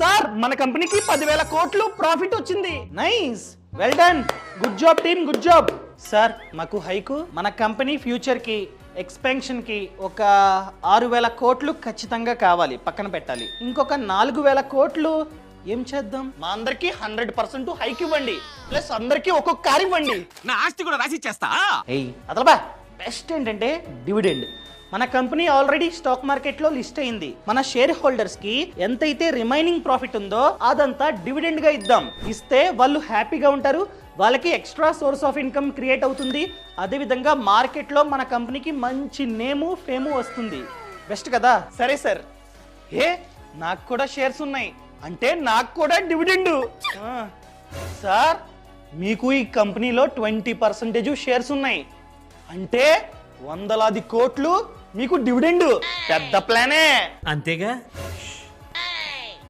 Sir మన కంపెనీకి 10,000 కోట్లు ప్రాఫిట్ వచ్చింది. Nice, well done, good job team, good job. Sir మాకు హైకు మన కంపెనీ ఫ్యూచర్ కి ఎక్స్పెన్షన్ కి ఒక 6,000 కోట్లు ఖచ్చితంగా కావాలి, పక్కన పెట్టాలి. ఇంకొక 4,000 కోట్లు ఏం చేద్దాం? మా అందరికి 100% హైక్ ఇవ్వండి, ప్లస్ అందరికి ఒక్కొక్క కార్ ఇవ్వండి. నా ఆస్తి కూడా రాసి ఇచ్చేస్తా. అదలబా బెస్ట్ ఏంటంటే డివిడెండ్. మన కంపెనీ ఆల్రెడీ స్టాక్ మార్కెట్ లో లిస్ట్ అయింది. మన షేర్ హోల్డర్స్ కి ఎంతైతే రిమైనింగ్ ప్రాఫిట్ ఉందో అదంతా డివిడెండ్ గా ఇద్దాం. ఇస్తే వాళ్ళు హ్యాపీగా ఉంటారు, వాళ్ళకి extra source of income create అవుతుంది. అదే విధంగా మార్కెట్ లో మన కంపెనీకి మంచి నేము ఫేము వస్తుంది. బెస్ట్ కదా? సరే సార్. నాకు కూడా షేర్స్ ఉన్నాయి అంటే నాకు కూడా డివిడెండ్. సార్ మీకు ఈ కంపెనీలో 20% షేర్స్ ఉన్నాయి అంటే 100,000 కోట్లు మీకు డివిడెండ్. పెద్ద ప్లానే. అంతేగా?